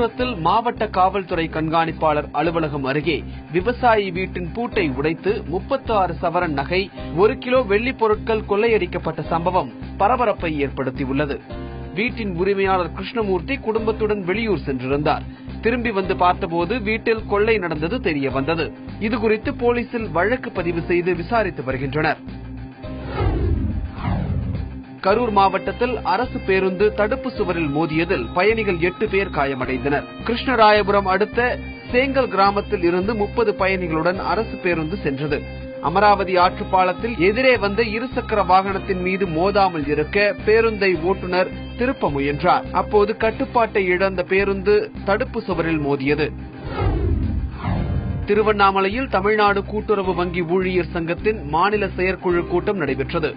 விழுப்புரத்தில் மாவட்ட காவல்துறை கண்காணிப்பாளர் அலுவலகம் அருகே விவசாயி வீட்டின் பூட்டை உடைத்து 36 சவரன் நகை 1 கிலோ வெள்ளிப் பொருட்கள் கொள்ளையடிக்கப்பட்ட சம்பவம் பரபரப்பை ஏற்படுத்தியுள்ளது. வீட்டின் உரிமையாளர் கிருஷ்ணமூர்த்தி குடும்பத்துடன் வெளியூர் சென்றிருந்தார். திரும்பி வந்து பார்த்தபோது வீட்டில் கொள்ளை நடந்தது தெரிய வந்தது. இதுகுறித்து போலீசில் வழக்கு பதிவு செய்து விசாரித்து வருகின்றனர். கரூர் மாவட்டத்தில் அரசு பேருந்து தடுப்பு சுவரில் மோதியதில் பயணிகள் 8 பேர் காயமடைந்தனர். கிருஷ்ணராயபுரம் அடுத்த சேங்கல் கிராமத்தில் இருந்து 30 பயணிகளுடன் அரசு பேருந்து சென்றது. அமராவதி ஆற்றுப்பாலத்தில் எதிரே வந்த இருசக்கர வாகனத்தின் மீது மோதாமல் இருக்க பேருந்தை ஓட்டுநர் திருப்ப முயன்றார். அப்போது கட்டுப்பாட்டை இழந்த பேருந்து தடுப்பு சுவரில் மோதியது. திருவண்ணாமலையில் தமிழ்நாடு கூட்டுறவு வங்கி ஊழியர் சங்கத்தின் மாநில செயற்குழு கூட்டம் நடைபெற்றது.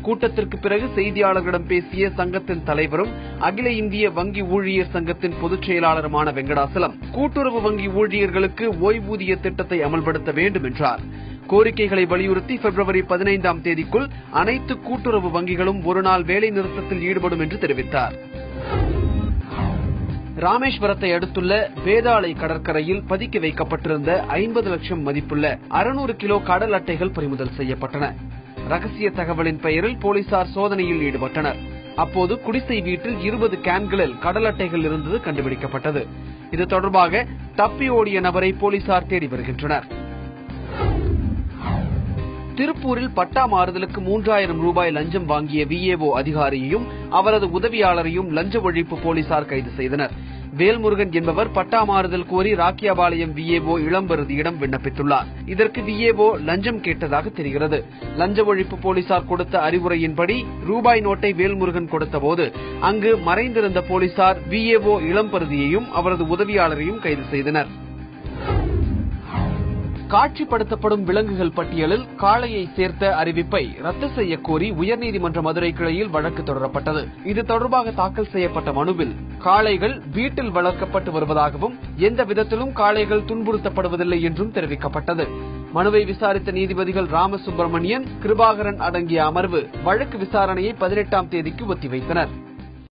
கூட்டத்திற்கு பிறகு செய்தியாளர்களிடம் பேசிய சங்கத்தின் தலைவரும் அகில இந்திய வங்கி ஊழியர் சங்கத்தின் பொதுச் செயலாளருமான வெங்கடாசலம், கூட்டுறவு வங்கி ஊழியர்களுக்கு ஓய்வூதிய திட்டத்தை அமல்படுத்த வேண்டும் என்றார். கோரிக்கைகளை வலியுறுத்தி பிப்ரவரி 15ஆம் தேதிக்குள் அனைத்து கூட்டுறவு வங்கிகளும் ஒருநாள் வேலை நிறுத்தத்தில் ஈடுபடும் என்று தெரிவித்தார். ராமேஸ்வரத்தை அடுத்துள்ள வேதாளை கடற்கரையில் பதுக்கி வைக்கப்பட்டிருந்த 50 லட்சம் மதிப்புள்ள 600 கிலோ கடல் அட்டைகள் பறிமுதல் செய்யப்பட்டன. ரகசிய தகவலின் பெயரில் போலீசார் சோதனையில் ஈடுபட்டனர். அப்போது குடிசை வீட்டில் 20 கேன்களில் கடல் அட்டைகள் இருந்தது கண்டுபிடிக்கப்பட்டது. இது தொடர்பாக தப்பி ஓடிய நபரை போலீசார் தேடி வருகின்றனர். திருப்பூரில் பட்டா மாறுதலுக்கு 3000 ரூபாய் லஞ்சம் வாங்கிய விஏஓ அதிகாரியையும் அவரது உதவியாளரையும் லஞ்ச ஒழிப்பு போலீசார் கைது செய்தனர். வேல்முருகன் என்பவர் பட்டா மாறுதல் கோரி ராக்கியாபாளையம் விஏஓ இளம்பருதியிடம் விண்ணப்பித்துள்ளார். இதற்கு விஏஓ லஞ்சம் கேட்டதாக தெரிகிறது. லஞ்ச ஒழிப்பு போலீசார் கொடுத்த அறிவுரையின்படி ரூபாய் நோட்டை வேல்முருகன் கொடுத்தபோது அங்கு மறைந்திருந்த போலீசார் விஏஓ இளம்பருதியையும் அவரது உதவியாளரையும் கைது செய்தனர். காட்சிப்படுத்தப்படும் விலங்குகள் பட்டியலில் காளையை சேர்த்த அறிவிப்பை ரத்து செய்யக் கோரி உயர்நீதிமன்ற மதுரை கிளையில் வழக்கு தொடரப்பட்டது. இது தொடர்பாக தாக்கல் செய்யப்பட்ட மனுவில் காளைகள் வீட்டில் வளர்க்கப்பட்டு வருவதாகவும் எந்த விதத்திலும் காளைகள் துன்புறுத்தப்படுவதில்லை என்றும் தெரிவிக்கப்பட்டது. மனுவை விசாரித்த நீதிபதிகள் ராமசுப்பிரமணியன், கிருபாகரன் அடங்கிய அமர்வு வழக்கு விசாரணையை 18ஆம் தேதிக்கு ஒத்திவைத்தனர்.